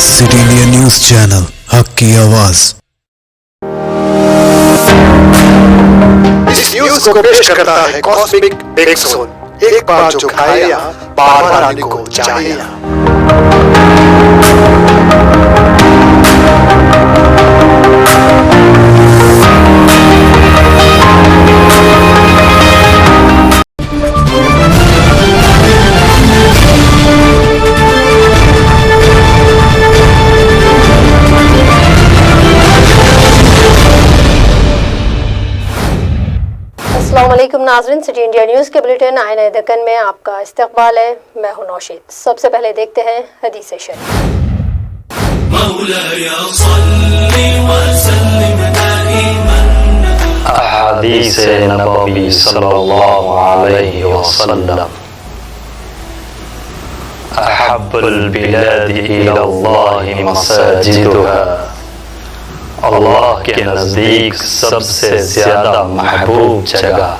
City India news channel, हक की आवाज। इस न्यूज को पेश करता है कॉस्मिक एक्सोन। एक बार जो खाए यहाँ, बार बार आने को चाहे यहाँ। अस्सलामुअलैकुम नाज़रीन, सिटी इंडिया न्यूज़ के बुलेटिन आईना दक्कन में आपका इस्तकबाल है। मैं हूं नौशीद। सबसे पहले देखते हैं हदीस शरीफ। अहादीस नबवी सल्लल्लाहु अलैहि वसल्लम अहब्बुल बिलादि इलल्लाहि मसाजिदुहा। अल्लाह के नजदीक सबसे ज्यादा महबूब जगह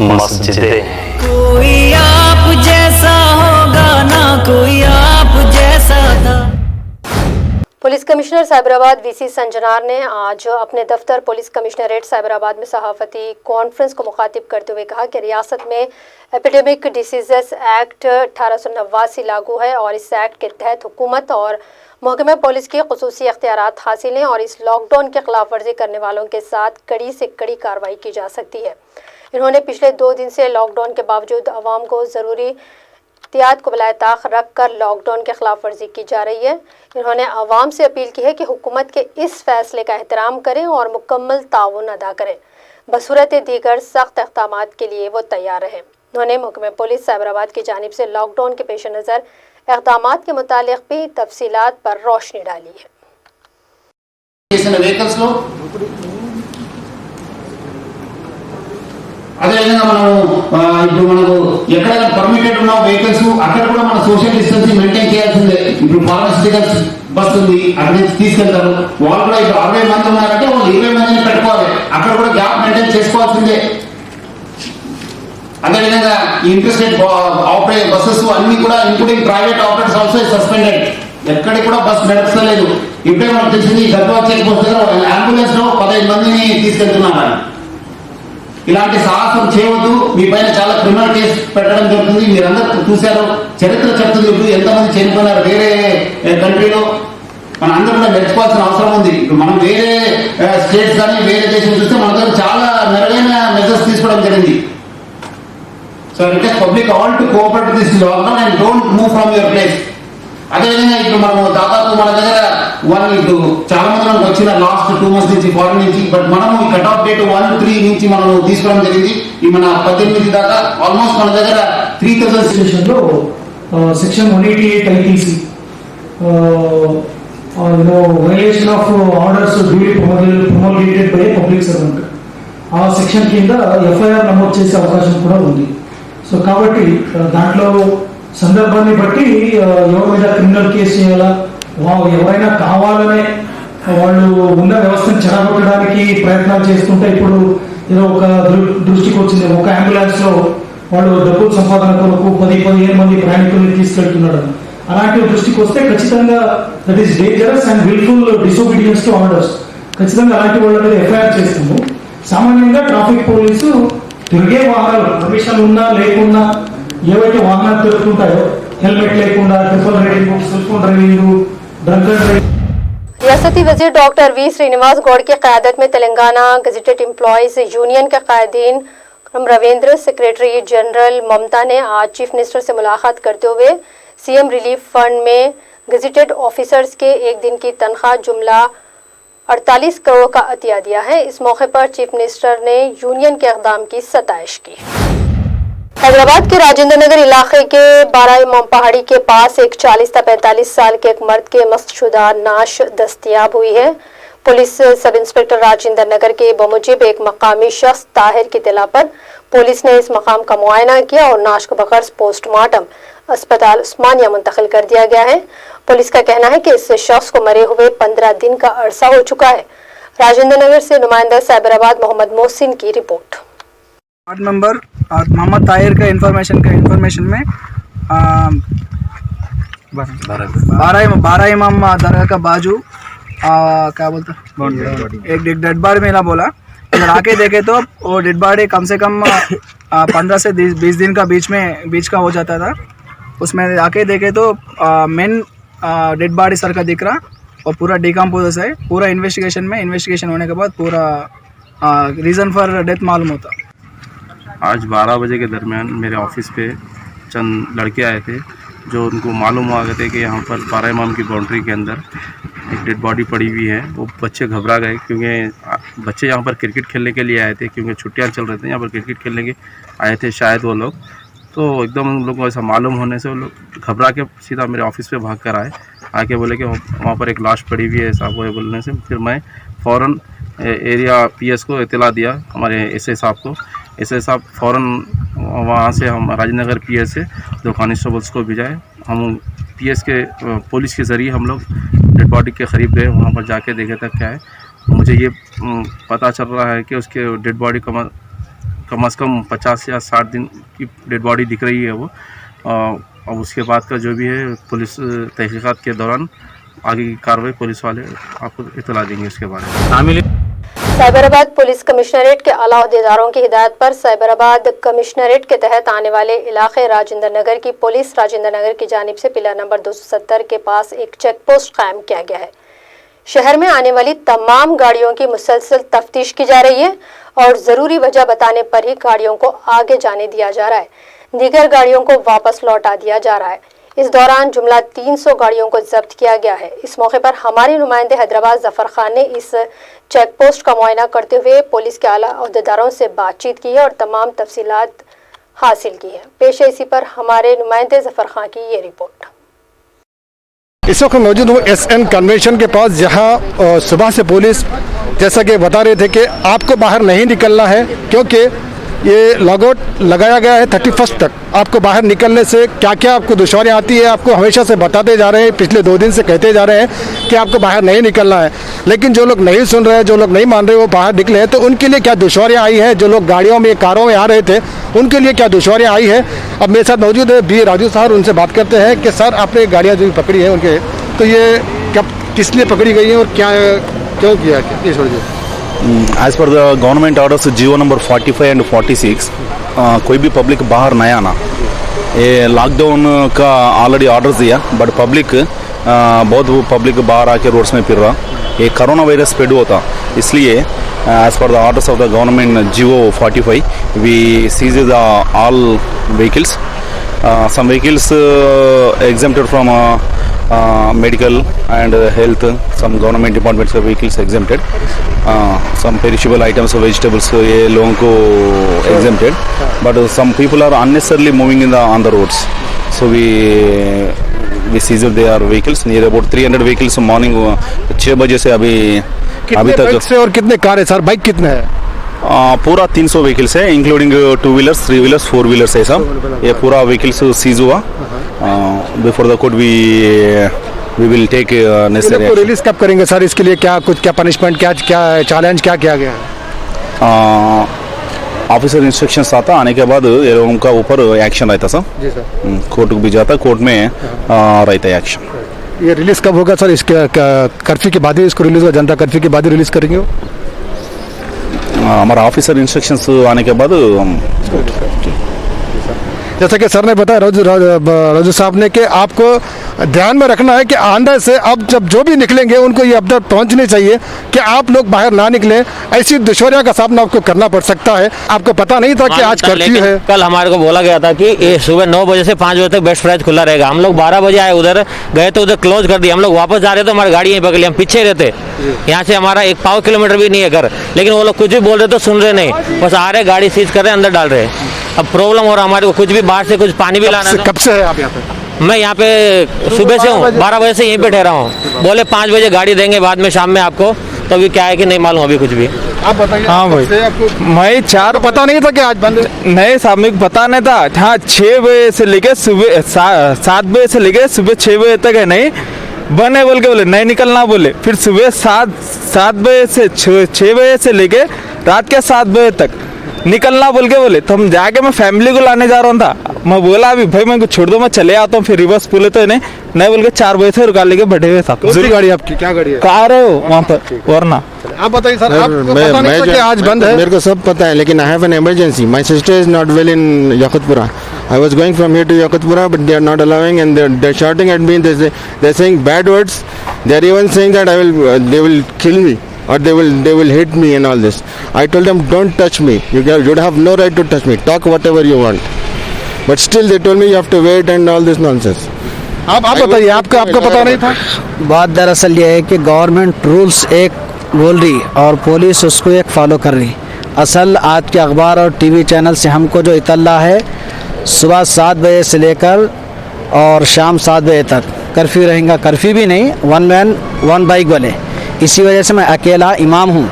मस्जिदें हैं। कोई आप जैसा होगा ना कोई आप जैसा था। पुलिस कमिश्नर साइबराबाद वीसी संजनार ने आज अपने दफ्तर पुलिस कमिश्नरेट साइबराबाद में सहाफती कॉन्फ्रेंस को मुखातिब करते हुए कहा कि रियासत में एपिडेमिक डिसीजेस एक्ट 1889 लागू है और इस एक्ट के तहत हुकूमत और महकमा पुलिस की खुसूसी इख्तियारात हासिल हैं और इस लॉकडाउन की खिलाफ वर्जी करने वालों के साथ कड़ी से कड़ी कार्रवाई की जा सकती है। इन्होंने पिछले 2 दिन से लॉकडाउन के बावजूद आवाम को ज़रूरी एहतियात को बिलाए ताख रख कर लॉकडाउन के खिलाफ वर्जी की जा रही है। इन्होंने आवाम से अपील की है कि हुकूमत के इस फैसले का एहतराम करें और मुकम्मल ताउन अदा करें। बसूरत दीगर सख्त इक़दामात के लिए वो तैयार रहें। उन्होंने महकमा पुलिस साइबराबाद की जानिब से लॉकडाउन के पेश नज़र इक़दामात के मुतालिक भी तफसीलात पर रोशनी डाली है। అదేవిధంగా ఇప్పుడు మనకు ఎక్కడైనా పర్మిటెడ్ ఉన్న వెహికల్స్ అక్కడ కూడా మన సోషల్ డిస్టెన్సింగ్ మెయింటైన్ చేయాల్సిందే. ఇప్పుడు ఫార్మస్యూటికల్స్ బస్ ఉంది, అక్కడ నుంచి తీసుకెళ్తారు. వాళ్ళు కూడా ఇప్పుడు 60 మంది ఉన్నారంటే వాళ్ళు 20 మందిని పెట్టుకోవాలి. అక్కడ కూడా గ్యాప్ మెయింటైన్ చేసుకోవాల్సిందే. అదేవిధంగా ఈ ఇంటర్స్టేట్ ఆపరేట్ బస్సెస్ అన్ని కూడా including private operators also suspended. ఎక్కడికి కూడా బస్ నడుస్తలేదు. ఇప్పుడే మనకు తెలిసింది గద్వాల్ చెక్ పోస్ట్ దగ్గర అంబులెన్స్ లో 15 మందిని తీసుకెళ్తున్నారు. ఇలాంటి సాహసం చేయవద్దు. మీ పైన చాలా క్రిమినల్ కేసు పెట్టడం జరుగుతుంది. మీరందరూ చూశారు, చరిత్ర చెప్తుంది. ఇప్పుడు ఎంతమంది చనిపోయినారు వేరే కంట్రీలో. మన అందరూ కూడా మెచ్చుకోవాల్సిన అవసరం ఉంది. ఇప్పుడు మనం వేరే స్టేట్స్ కానీ వేరే దేశం చూస్తే మన దగ్గర చాలా మెరుగైన మెజర్స్ తీసుకోవడం జరిగింది. So request public all to cooperate with this lockdown and don't move from your place. అదేవిధంగా ఇప్పుడు మనము దాదాపు మన దగ్గర ఇప్పుడు చాలా మంది మనకు వచ్చిన లాస్ట్ 2 months నుంచి ఫారెన్ నుంచి, బట్ మనము ఈ కట్ ఆఫ్ డేట్ 1-3 నుంచి మనం తీసుకోవడం జరిగింది. ఈ మన 18 దాకా ఆల్మోస్ట్ మన దగ్గర 3000 స్టేషన్ లో section 188 ITC violation of orders duty promulgated by public servant, ఆ సెక్షన్ కింద ఎఫ్ఐఆర్ నమోదు చేసే అవకాశం కూడా ఉంది. సో కాబట్టి దాంట్లో సందర్భాన్ని బట్టి ఎవరి మీద క్రిమినల్ కేసు చేయాలా, ఎవరైనా కావాలనే వాళ్ళు ఉన్న వ్యవస్థను చెడగొట్టడానికి ప్రయత్నాలు చేస్తుంటే ఇప్పుడు ఏదో ఒక దృష్టికి వచ్చింది. ఒక అంబులెన్స్ లో వాళ్ళు డబ్బుల సంపాదన కొరకు 10-15 మంది ప్రయాణికుల్ని తీసుకెళ్తున్నాడు. అలాంటి దృష్టికి వస్తే ఖచ్చితంగా that is dangerous and wilful disobedience to orders. ఖచ్చితంగా అలాంటి వాళ్ళ మీద ఎఫ్ఐఆర్ చేస్తాము. సామాన్యంగా ట్రాఫిక్ పోలీసు తిరిగే వాహనాలు పర్మిషన్ ఉన్నా లేకున్నా ఏవైతే వాహనాలు తిరుగుతుంటాయో हेलमेट लेकुंडा, ट्रिपल रेटिंग बुक, cell phone driving, drunken driving. रियासती वज़ीर डॉक्टर वी श्रीनिवास गौड़ की क़यादत में तेलंगाना गजेटेड एम्प्लॉयज़ यूनियन के कायदीन रविंद्र सेक्रेटरी जनरल ममता ने आज चीफ मिनिस्टर से मुलाकात करते हुए सीएम रिलीफ फंड में गजेटेड ऑफिसर्स के 1 दिन की तनख्वाह जुमला 48 करोड़ का अतिया दिया है। इस मौके पर चीफ मिनिस्टर ने यूनियन के इक़दाम की सताइश की। हैदराबाद के राजेंद्र नगर इलाके के 12 इमाम पहाड़ी के पास एक 40 से 45 साल के एक मर्द के मस्तशुदा नाश दस्तयाब हुई है। Police sub inspector Rajendra Nagar के बमुजिब एक मकामी शख्स ताहिर की इत्तला पर पुलिस ने इस मकाम का मुआयना किया और नाश को बगैर पोस्टमार्टम अस्पताल उस्मानिया मुंतकिल कर दिया गया है। पुलिस का कहना है कि इस शख्स को मरे हुए 15 दिन का अरसा हो चुका है। राजेंद्र नगर से नुमाइंदा साइबराबाद मोहम्मद मोहसिन की report. Ward member Mohammad Tahir का इंफॉर्मेशन में बारह इमाम दरगाह का बाजू क्या बोलते एक डेड बॉडी मिला बोला। इधर आके देखे तो वो डेड बॉडी कम से कम 15 से 20 दिन का बीच का हो जाता था। उसमें आके देखे तो मेन डेड बॉडी सर का दिख रहा और पूरा डिकम्पोज है। पूरा इन्वेस्टिगेशन होने के बाद पूरा रीज़न फॉर डेथ मालूम होता। आज 12 बजे के दरमियान मेरे ऑफिस पे चंद लड़के आए थे जो उनको मालूम हुआ थे कि यहाँ पर 12 इमाम की बाउंड्री के अंदर एक डेड बॉडी पड़ी हुई है। वो बच्चे घबरा गए क्योंकि बच्चे यहाँ पर क्रिकेट खेलने के लिए आए थे, क्योंकि छुट्टियाँ चल रही थी, यहाँ पर क्रिकेट खेलने के आए थे शायद वो लोग। तो एकदम उन लोगों को ऐसा मालूम होने से वो लोग घबरा के सीधा मेरे ऑफिस पे भाग कर आके बोले कि वहाँ पर एक लाश पड़ी हुई है साहब। वो बोलने से फिर मैं फ़ौरन एरिया पीएस को इत्तला दिया, हमारे एसआई साहब को। एसआई साहब फ़ौरन वहाँ से हम राजेंद्र नगर पीएस से 2 कांस्टेबल्स को भिजाए। हम पीएस के पुलिस के ज़रिए हम लोग डेड बॉडी के करीब गए, वहाँ पर जाके देखे तक क्या है। मुझे ये पता चल रहा है कि उसके डेड बॉडी कम से कम 50 या 60 दिन की डेड बॉडी दिख रही है वो। अब उसके बाद का जो भी है पुलिस तहकीकात के दौरान आगे की कार्रवाई पुलिस वाले आपको इत्तला देंगे उसके बारे में। साइबराबाद पुलिस कमिश्नरेट के आला अहदेदारों की हिदायत पर साइबराबाद कमिश्नरेट के तहत आने वाले इलाके राजेंद्र नगर की पुलिस राजेंद्र नगर की जानिब से पिलर नंबर 270 के पास एक चेक पोस्ट कायम किया गया है। शहर में आने वाली तमाम गाड़ियों की मुसलसल तफ्तीश की जा रही है और ज़रूरी वजह बताने पर ही गाड़ियों को आगे जाने दिया जा रहा है। दीगर गाड़ियों को वापस लौटा दिया जा रहा है। इस दौरान जुमला 300 गाड़ियों को जब्त किया गया है। इस मौके पर हमारे नुमाइंदे हैदराबाद जफर खान ने इस चेक पोस्ट का मुआयना करते हुए पुलिस के आला अहदेदारों से बातचीत की है और तमाम तफसीलात हासिल की है। पेश है इसी पर हमारे नुमाइंदे जफर खान की ये रिपोर्ट। इस वक्त मौजूद हूँ SN कन्वेंशन के पास, जहाँ सुबह से पुलिस जैसा कि बता रहे थे कि आपको बाहर नहीं निकलना है, क्योंकि ये लॉकआउट लगाया गया है 31 तक। आपको बाहर निकलने से क्या क्या आपको दुश्वारियाँ आती है, आपको हमेशा से बताते जा रहे हैं, पिछले 2 दिन से कहते जा रहे हैं कि आपको बाहर नहीं निकलना है। लेकिन जो लोग नहीं सुन रहे हैं, जो लोग नहीं मान रहे, वो बाहर निकले हैं। तो उनके लिए क्या दुश्वारियाँ आई हैं, जो लोग गाड़ियों में कारों में आ रहे थे उनके लिए क्या दुश्वारियाँ आई है। अब मेरे साथ मौजूद है बी राजू साहब, उनसे बात करते हैं कि सर आपने गाड़ियाँ जो पकड़ी है उनके, तो ये कब किस लिए पकड़ी गई है और क्या क्यों किया है, ये छोड़िए। As per the government orders GO number 45 and 46, कोई भी पब्लिक बाहर नहीं आना। ये लॉकडाउन का ऑलरेडी ऑर्डर्स दिया, बट पब्लिक बहुत वो पब्लिक बाहर आके रोड्स में फिर रहा। ये कोरोना वायरस स्प्रेड होता, इसलिए as per the orders of the government GO 45 we seize the all vehicles. Some vehicles exempted from medical and health, some government departments of vehicles exempted, some perishable items of vegetables ये लोगों को exempted, but some people are unnecessarily moving on the roads, so we seized their vehicles, near about 300 vehicles morning 6 बजे से अभी तक। से और कितने कार है सर, बाइक कितने हैं? पूरा 300 व्हीकल्स है, इंक्लूडिंग 2 व्हीलर्स 3 व्हीलर्स 4 व्हीलर्स है सब। ये पूरा व्हीकल्स सीज हुआ। Before the court we will take necessary action. Release कब करेंगे सर, इसके लिए क्या पनिशमेंट, क्या चैलेंज क्या किया गया है? ऑफिसर इंस्ट्रक्शंस आता, आने के बाद ये लोगों का ऊपर एक्शन रहता सर। जी सर। कोर्ट भी जाता, कोर्ट में रहता है एक्शन। ये रिलीज कब होगा सर? इसके कर्फ्यू के बाद ही इसको रिलीज होगा, जनता कर्फ्यू के बाद ही रिलीज करेंगे? हमारा ऑफिसर इंस्ट्रक्शंस आने के बाद जैसा कि सर ने बताया, राजू साहब ने, कि आपको ध्यान में रखना है कि आंदा से अब जब जो भी निकलेंगे उनको ये अपडेट पहुंचनी चाहिए कि आप लोग बाहर ना निकलें। ऐसी दुश्वारियों का सामना आपको करना पड़ सकता है। आपको पता नहीं था कि आज कर्फ्यू है। कल हमारे को बोला गया था कि ये सुबह 9 बजे से 5 बजे तक बेस्ट प्राइस खुला रहेगा। हम लोग 12 बजे आए, उधर गए तो उधर क्लोज कर दिया। हम लोग वापस जा रहे तो हमारी गाड़ी यहीं पकड़ ली, हम पीछे रहते। यहाँ से हमारा 1 पाव किलोमीटर भी नहीं है घर, लेकिन वो लोग कुछ भी बोल रहे तो सुन रहे नहीं, बस आ रहे, गाड़ी सीज कर रहे, अंदर डाल रहे। अब प्रॉब्लम हो रहा हमारे को, कुछ भी बाहर से कुछ पानी भी लाना। कब से है आप यहाँ पे? मैं यहाँ पे सुबह से हूँ, 12 बजे से यहीं पे ठहरा हूँ। बोले 5 बजे गाड़ी देंगे बाद में शाम में आपको, तो अभी क्या है कि नहीं मालूम अभी कुछ भी। आप बताइए। हाँ भाई, मैं 4 पता नहीं था कि आज बंद नहीं साहब, मेरे को पता नहीं था। हाँ 6 बजे से लेके सुबह 7 बजे से लेके सुबह 6 बजे तक है नहीं बने, बोल के बोले नहीं निकलना बोले। फिर सुबह 7 बजे से 6 बजे से लेके रात के 7 बजे तक निकलना बोल के बोले, तो हम जाके मैं फैमिली को लाने जा रहा था। मैं बोला अभी भाई मैं छोड़ दो, मैं चले आता हूँ, फिर रिवर्स बोले तो इन्हें नहीं बोल के 4 बजे से रुका लेके बैठे हुए था। दूसरी गाड़ी आपकी क्या गाड़ी है? कार है वहाँ पर, वरना आप बताइए सर, आपको पता नहीं था कि आज बंद है? मेरे को सब पता है, लेकिन I have an emergency. My sister is not well in Yakutpura. I was going from here to Yakutpura, but they are not allowing and they are shouting at me. They are saying bad words. They are even saying that they will kill me or they will hit me and all this. I told them don't touch me. You have no right to touch me. Talk whatever you want. But still they told me you have to wait and all this nonsense. आप बताइए, आपको पता नहीं था? बात दरअसल ये है कि गवर्नमेंट रूल्स एक बोल रही और पुलिस उसको एक फॉलो कर रही। असल आज के अखबार और टीवी चैनल से हमको जो इतला है, सुबह 7 बजे से लेकर और शाम 7 बजे तक कर्फ्यू रहेगा। कर्फ्यू भी नहीं, 1 मैन 1 बाइक वाले। इसी वजह से मैं अकेला इमाम हूँ।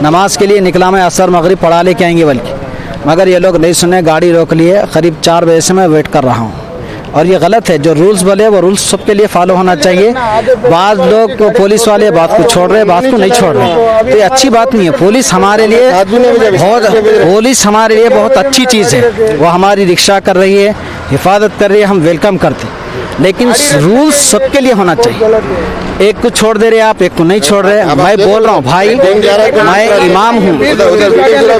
नमाज के लिए निकला, मैं असर मगरिब पढ़ा लेके आएंगे बल्कि, मगर ये लोग नहीं सुने, गाड़ी रोक लिए। करीब 4 बजे से मैं वेट कर रहा हूँ और ये गलत है। जो रूल्स बोले वो रूल्स सबके लिए फॉलो होना चाहिए। बाद लोग पुलिस वाले बात को छोड़ रहे, बात को नहीं छोड़ रहे, तो ये अच्छी बात नहीं है। पुलिस हमारे लिए बहुत अच्छी चीज़ है। वो हमारी रक्षा कर रही है, हिफाजत कर रही है, हम वेलकम करते हैं। लेकिन रूल्स सबके लिए होना चाहिए। एक को छोड़ दे रहे आप, एक को नहीं छोड़ रहे। मैं बोल रहा हूँ भाई, मैं इमाम हूँ,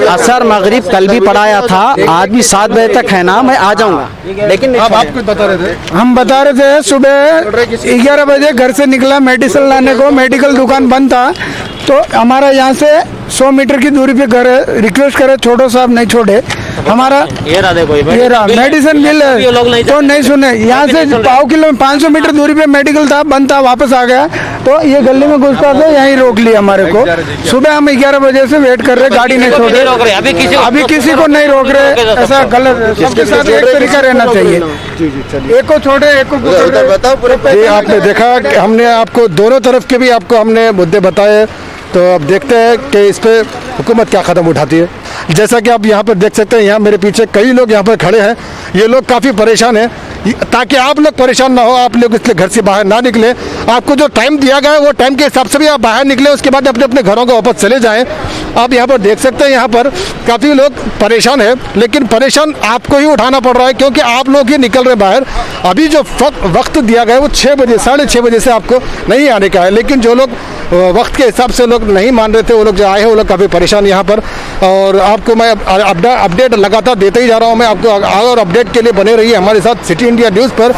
असर मगरिब कल भी पढ़ाया था, आज भी 7 बजे तक है ना, मैं आ जाऊँगा। लेकिन आप कुछ बता रहे थे? हम बता रहे थे सुबह 11 बजे घर से निकला मेडिसिन लाने को, मेडिकल दुकान बंद था, तो हमारा यहाँ से 100 मीटर की दूरी पे घर है। रिक्वेस्ट करे छोड़ो साहब, नहीं छोड़े। हमारा ये रहा मेडिसिन बिल है तो नहीं सुने। यहाँ से 500 मीटर दूरी पे मेडिकल था, बंद था, वापस आ गया। तो ये गली में घुसता था, यहीं रोक लिया हमारे को। सुबह हम 11 बजे से वेट कर रहे, गाड़ी नहीं छोड़ रहे, अभी किसी को नहीं रोक रहे। ऐसा गलत, सबके साथ एक तरीका रहना चाहिए। एक को छोड़े, एक को। ये आपने देखा कि हमने आपको दोनों तरफ के भी आपको हमने मुद्दे बताए, तो अब देखते हैं कि इस पे हुकूमत क्या कदम उठाती है। जैसा कि आप यहाँ पर देख सकते हैं, यहाँ मेरे पीछे कई लोग यहाँ पर खड़े हैं। ये लोग काफ़ी परेशान हैं। ताकि आप लोग परेशान ना हो, आप लोग इसलिए घर से बाहर ना निकले। आपको जो टाइम दिया गया है वो टाइम के हिसाब से भी आप बाहर निकले, उसके बाद अपने अपने घरों को वापस चले जाएं। आप यहाँ पर देख सकते हैं, यहाँ पर काफ़ी लोग परेशान हैं, लेकिन परेशान आपको ही उठाना पड़ रहा है क्योंकि आप लोग ही निकल रहे बाहर। अभी जो वक्त दिया गया है वो 6 बजे, 6:30 बजे से आपको नहीं आने का है, लेकिन जो लोग वक्त के हिसाब से लोग नहीं मान रहे थे, वो लोग जो आए हैं वो लोग काफ़ी परेशान यहाँ पर। और आपको मैं अपडेट लगातार देते ही जा रहा हूँ। मैं आपको और अपडेट के लिए बने रहिए हमारे साथ सिटी इंडिया न्यूज़ पर।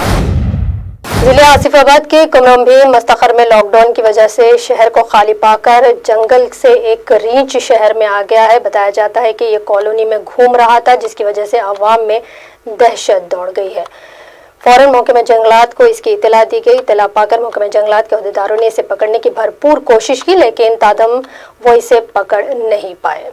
जिले आसिफाबाद के कुमरम मस्तखर में लॉकडाउन की वजह से शहर को खाली पाकर जंगल से एक रींच शहर में आ गया है। बताया जाता है कि ये कॉलोनी में घूम रहा था, जिसकी वजह से आवाम में दहशत दौड़ गई है। फौरन महकमा जंगलात को इसकी इतला दी गई। इतला पाकर महकमा जंगलात के अहदेदारों ने इसे पकड़ने की भरपूर कोशिश की, लेकिन तादम वो इसे पकड़ नहीं पाए।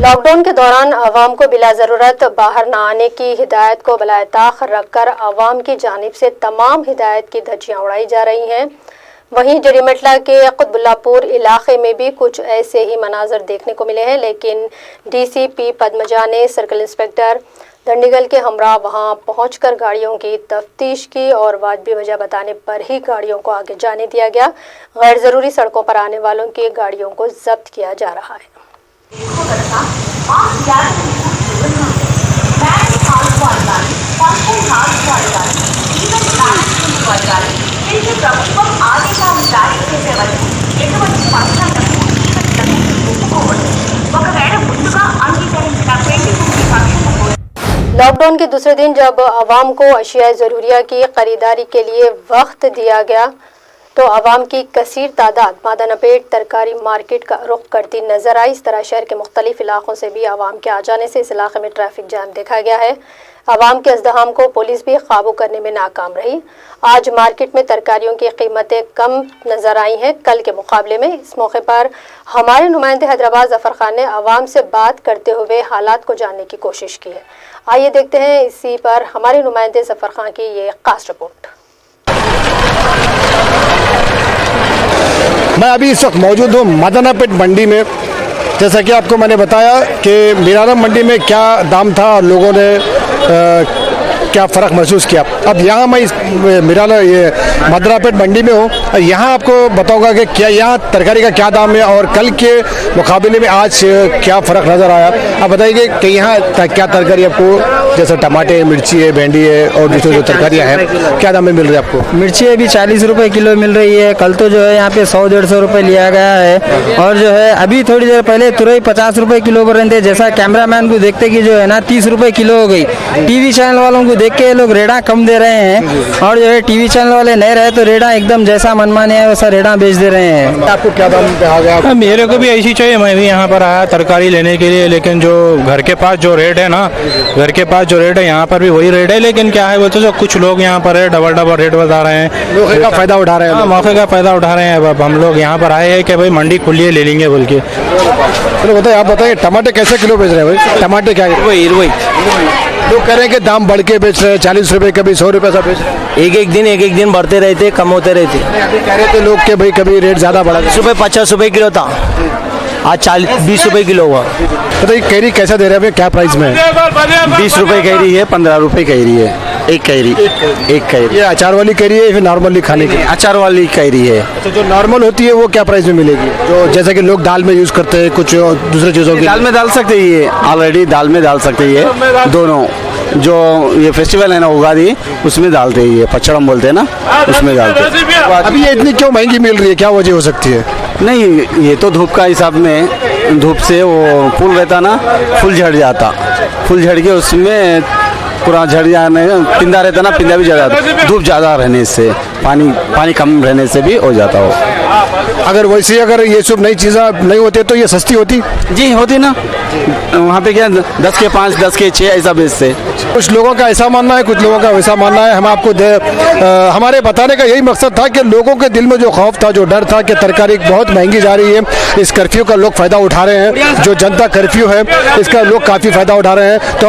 लॉकडाउन के दौरान आवाम को बिला ज़रूरत बाहर न आने की हिदायत को बलाए ताख रखकर आवाम की जानिब से तमाम हिदायत की धज्जियां उड़ाई जा रही हैं। वहीं जरीमटला के कुतबुल्लापुर इलाके में भी कुछ ऐसे ही मनाजर देखने को मिले हैं, लेकिन डीसीपी पद्मजा ने सर्कल इंस्पेक्टर दंडीगल के हमरा वहां पहुंचकर गाड़ियों की तफ्तीश की और वाजबी वजह बताने पर ही गाड़ियों को आगे जाने दिया गया। गैर ज़रूरी सड़कों पर आने वालों की गाड़ियों को जब्त किया जा रहा है। लॉकडाउन के दूसरे दिन जब आवाम को अशिया ज़रूरिया की खरीदारी के लिए वक्त दिया गया तो आवाम की कसीर तादाद मादानपेट तरकारी मार्केट का रुख करती नजर आई। इस तरह शहर के मुख्तलिफ इलाकों से भी आवाम के आ जाने से इस इलाके में ट्रैफिक जाम देखा गया है। आवाम के अज़दहाम को पुलिस भी काबू करने में नाकाम रही। आज मार्केट में तरकारियों की कीमतें कम नजर आई हैं कल के मुकाबले में। इस मौके पर हमारे नुमाइंदे हैदराबाद जफर खान ने आवाम से बात करते हुए हालात को जानने की कोशिश की है। आइए देखते हैं इसी पर हमारे नुमाइंदे जफर खान की ये खास रिपोर्ट। मैं अभी इस वक्त मौजूद हूँ मादानापेट मंडी में। जैसा कि आपको मैंने बताया कि मीरारम मंडी में क्या दाम था और लोगों ने क्या फ़र्क महसूस किया? अब यहाँ मैं इस मेरा ये मदरापेट मंडी में हूँ, यहाँ आपको बताऊँगा कि क्या यहाँ तरकारी का क्या दाम है और कल के मुकाबले में आज क्या फ़र्क नज़र आया। आप बताइए कि यहाँ क्या तरकारी आपको, जैसे टमाटे, मिर्ची है, भिंडी है और दूसरी जो तरकारियाँ हैं, क्या दाम में मिल रही है आपको? मिर्ची अभी 40 रुपए किलो मिल रही है। कल तो जो है यहाँ पे 100-150 रुपए लिया गया है और जो है अभी थोड़ी देर पहले तुरई 50 रुपए किलो पर रहे थे। जैसा कैमरामैन को देखते कि जो है ना 30 रुपए किलो हो गई। टीवी चैनल वालों को देख के ये लोग रेड़ा कम दे रहे हैं और जो है टीवी चैनल वाले नहीं रहे तो रेड़ा एकदम जैसा मनमाने है वैसा रेड़ा बेच दे रहे हैं। आपको क्या दाम पे आ गया? मेरे को भी ऐसी चाहिए, मैं भी यहाँ पर आया तरकारी लेने के लिए, लेकिन जो घर के पास जो रेट है ना, घर के पास जो रेट है यहाँ पर भी वही रेट है, लेकिन क्या है बोलते जो कुछ लोग यहाँ पर है डबल रेट बता रहे हैं, मौके का फायदा उठा रहे हैं। मौके का फायदा उठा रहे हैं। अब हम लोग यहाँ पर आए हैं कि भाई मंडी खुली है, ले लेंगे बोल के। चलो बताइए, आप बताइए टमाटे कैसे किलो बेच रहे हैं भाई? टमाटे क्या है? वही लोग कह रहे हैं कि दाम बढ़ के बेच रहे हैं, 40 रुपए कभी 100 रुपए ऐसा बेच रहे हैं। एक दिन बढ़ते रहते, कम होते रहते। अभी कह रहे थे लोग कि भाई कभी रेट ज़्यादा बढ़ा, 50 रुपए किलो था, आज 20 रुपए किलो हुआ। बताइए कैरी कैसा दे रहे हैं, क्या प्राइस में? 20 रुपए कैरी है, 15 रुपए कैरी है। एक कैरी। ये अचार वाली कैरी है फिर नॉर्मली खाने की? अचार वाली कैरी है। तो जो नॉर्मल होती है वो क्या प्राइस में मिलेगी? जो जैसे कि लोग दाल में यूज करते हैं, कुछ दूसरे चीज़ों की दाल में डाल सकते हैं, ये ऑलरेडी दाल में डाल सकते हैं दोनों। जो ये फेस्टिवल है ना उगादी, उसमें डालते हैं, ये पचड़म बोलते हैं ना, उसमें डालते हैं। अभी ये इतनी क्यों महंगी मिल रही है, क्या वजह हो सकती है? नहीं, ये तो धूप का हिसाब में, धूप से वो फूल रहता ना, फूल झड़ जाता, फूल झड़ के उसमें पूरा झड़ जाने, पिंदा रहता ना, पिंदा भी झड़ जाता। धूप ज़्यादा रहने से, पानी कम रहने से भी हो जाता हो। अगर वैसे अगर ये सब नई चीज़ें नहीं होती तो ये सस्ती होती? जी होती ना, वहाँ पे क्या 10 के 5, 10 के 6 ऐसा बेचते। कुछ लोगों का ऐसा मानना है, कुछ लोगों का वैसा मानना है। हम आपको हमारे बताने का यही मकसद था कि लोगों के दिल में जो खौफ था, जो डर था कि तरकारी बहुत महंगी जा रही है, इस कर्फ्यू का लोग फ़ायदा उठा रहे हैं, जो जनता कर्फ्यू है इसका लोग काफ़ी फ़ायदा उठा रहे हैं। तो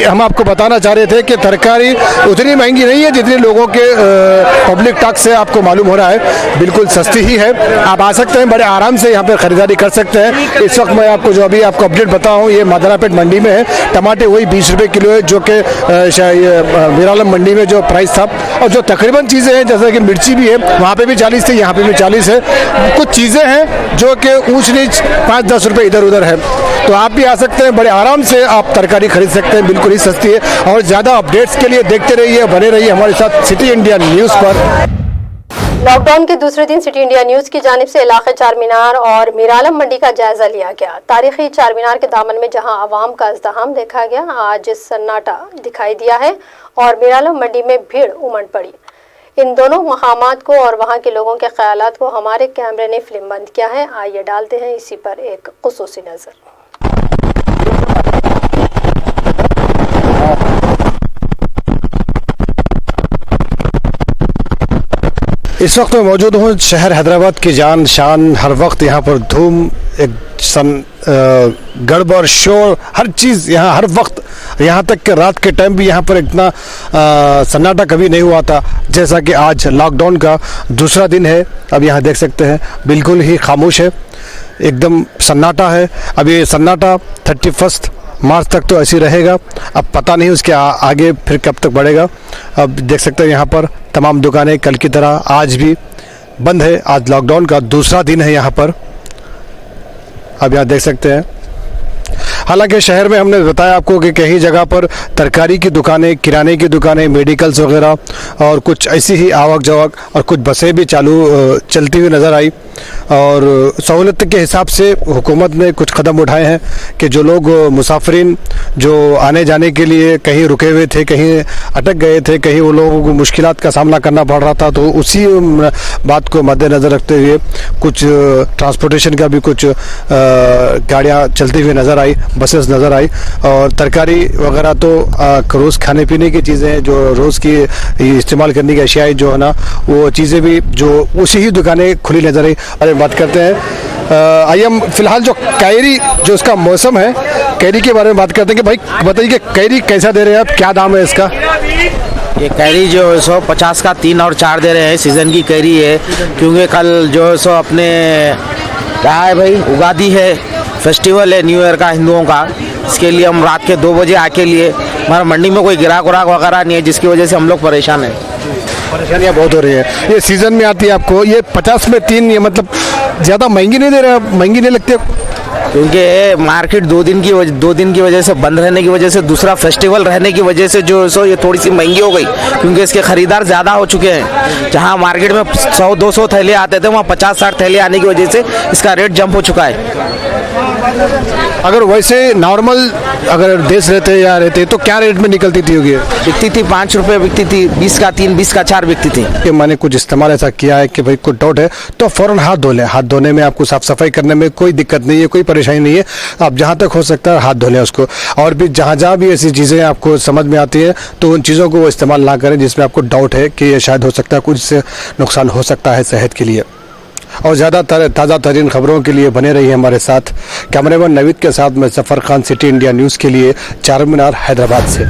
हम आपको बताना चाह रहे थे कि तरकारी उतनी महंगी नहीं है जितनी लोगों के पब्लिक टॉक से आपको मालूम हो रहा है, बिल्कुल सस्ती ही है। आप आ सकते हैं, बड़े आराम से यहाँ पर ख़रीदारी कर सकते हैं। इस वक्त मैं आपको जो अभी आपको अपडेट बताऊँ, ये मदरापेट मंडी में है। टमाटे वही 20 रुपये किलो है जो कि वीरालम मंडी में जो प्राइस था, और जो तकरीबन चीज़ें हैं जैसे कि मिर्ची भी है, वहाँ पे भी 40 थी, यहाँ पे भी 40 है। कुछ चीज़ें हैं जो कि ऊंच नीच 5-10 रुपये इधर उधर है। तो आप भी आ सकते हैं, बड़े आराम से आप तरकारी खरीद सकते हैं, बिल्कुल ही सस्ती है। और ज़्यादा अपडेट्स के लिए देखते रहिए, बने रहिए हमारे साथ सिटी इंडिया न्यूज़ पर। लॉकडाउन के दूसरे दिन सिटी इंडिया न्यूज की जानिब से इलाके चार मीनार और मीरालम मंडी का जायजा लिया गया। तारीखी चार मीनार के दामन में जहां आवाम का इज़्दिहाम देखा गया, आज सन्नाटा दिखाई दिया है और मीरालम मंडी में भीड़ उमड़ पड़ी। इन दोनों मकामात को और वहां के लोगों के ख्यालात को हमारे कैमरे ने फिल्म बंद किया है। आइए डालते हैं इसी पर एक खुसूसी नजर। इस वक्त मैं मौजूद हूँ शहर हैदराबाद की जान शान, हर वक्त यहाँ पर धूम, एक गड़बड़, शोर, हर चीज़ यहाँ हर वक्त, यहाँ तक कि रात के टाइम भी यहाँ पर इतना सन्नाटा कभी नहीं हुआ था जैसा कि आज लॉकडाउन का दूसरा दिन है। अब यहाँ देख सकते हैं बिल्कुल ही खामोश है, एकदम सन्नाटा है। अब ये सन्नाटा 31 मार्च तक तो ऐसे ही रहेगा, अब पता नहीं उसके आगे फिर कब तक बढ़ेगा। अब देख सकते हैं यहाँ पर तमाम दुकानें कल की तरह आज भी बंद है। आज लॉकडाउन का दूसरा दिन है यहाँ पर, अब यहाँ देख सकते हैं। हालांकि शहर में हमने बताया आपको कि कई जगह पर तरकारी की दुकानें, किराने की दुकानें, मेडिकल्स वगैरह और कुछ ऐसी ही आवक जावक और कुछ बसें भी चलती हुई नज़र आई। और सहूलत के हिसाब से हुकूमत ने कुछ कदम उठाए हैं कि जो लोग मुसाफिरीन जो आने जाने के लिए कहीं रुके हुए थे, कहीं अटक गए थे, कहीं वो लोगों को मुश्किलात का सामना करना पड़ रहा था, तो उसी बात को मद्देनज़र रखते हुए कुछ ट्रांसपोर्टेशन का भी कुछ गाड़ियाँ चलती हुई नज़र आई, बसेस नज़र आई। और तरकारी वगैरह तो रोज़ खाने पीने की चीज़ें, जो रोज़ की इस्तेमाल करने की अशियाएँ जो है ना, वो चीज़ें भी जो उसी ही दुकानें खुली नज़र आई। अरे बात करते हैं, आइए हम फिलहाल जो कैरी, जो इसका मौसम है, कैरी के बारे में बात करते हैं कि भाई बताइए कि कैरी कैसा दे रहे हैं आप, क्या दाम है इसका? ये कैरी जो है 150 का 3 और 4 दे रहे हैं। सीज़न की कैरी है, क्योंकि कल जो है अपने क्या है भाई, उगादी है, फेस्टिवल है न्यू ईयर का हिंदुओं का, इसके लिए हम रात के 2 बजे आके लिए, हमारा मंडी में कोई गिराक उराक वगैरह नहीं है, जिसकी वजह से हम लोग परेशान हैं। परेशानियाँ बहुत हो रही है। ये सीज़न में आती है आपको, ये 50 में 3, ये मतलब ज़्यादा महंगी नहीं दे रहे, महंगी नहीं लगती? क्योंकि मार्केट 2 दिन की वजह से बंद रहने की वजह से, दूसरा फेस्टिवल रहने की वजह से जो सो ये थोड़ी सी महंगी हो गई, क्योंकि इसके खरीदार ज़्यादा हो चुके हैं। जहां मार्केट में 100-200 थैले आते थे, वहां 50-60 थैले आने की वजह से इसका रेट जंप हो चुका है। अगर वैसे नॉर्मल अगर देश रहते तो क्या रेट में निकलती थी? होगी बिकती थी 5 रुपये बिकती थी, 20 का 3, 20 का 4 बिकती थी। कि मैंने कुछ इस्तेमाल ऐसा किया है कि भाई कुछ डाउट है तो फ़ौरन हाथ धो लें। हाथ धोने में आपको साफ सफाई करने में कोई दिक्कत नहीं है, कोई परेशानी नहीं है। आप जहाँ तक हो सकता है हाथ धो लें उसको। और भी जहाँ भी ऐसी चीज़ें आपको समझ में आती है तो उन चीज़ों को वो इस्तेमाल ना करें जिसमें आपको डाउट है कि ये शायद हो सकता है कुछ से नुकसान हो सकता है सेहत के लिए। और ज़्यादा ताज़ा तरीन खबरों के लिए बने रहिए हमारे साथ। कैमरामैन नवीद के साथ मैं Zafar Khan, city India news के लिए, चारमीनार, हैदराबाद से।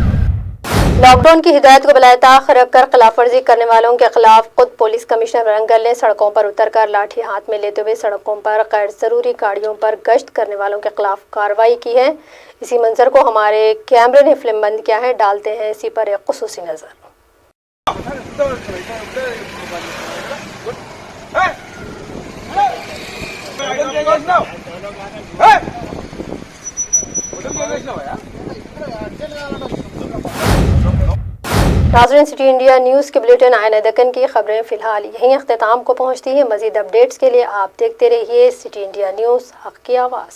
लॉकडाउन की हिदायत को बलाताख रखकर खिलाफ वर्जी करने वालों के खिलाफ खुद पुलिस कमिश्नर वरंगल ने सड़कों पर उतरकर लाठी हाथ में लेते हुए सड़कों पर गैर जरूरी गाड़ियों पर गश्त करने वालों के खिलाफ कार्रवाई की है। इसी मंजर को हमारे कैमरे ने फिल्मबंद किया है, डालते हैं इसी पर एक खुसूसी नजर। नाज़रीन, सिटी इंडिया न्यूज़ के बुलेटिन आईना दक्कन की खबरें फिलहाल यहीं अख्तिताम को पहुंचती हैं। मज़ीद अपडेट्स के लिए आप देखते रहिए सिटी इंडिया न्यूज़, हक़ की आवाज़।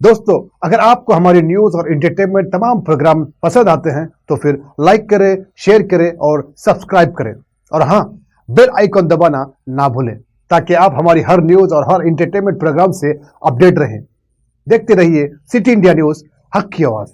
दोस्तों, अगर आपको हमारी न्यूज़ और एंटरटेनमेंट तमाम प्रोग्राम पसंद आते हैं तो फिर लाइक करें, शेयर करें और सब्सक्राइब करें। और हाँ, बेल आइकॉन दबाना ना भूलें ताकि आप हमारी हर न्यूज़ और हर एंटरटेनमेंट प्रोग्राम से अपडेट रहें। देखते रहिए सिटी इंडिया न्यूज़, हक़ की आवाज़।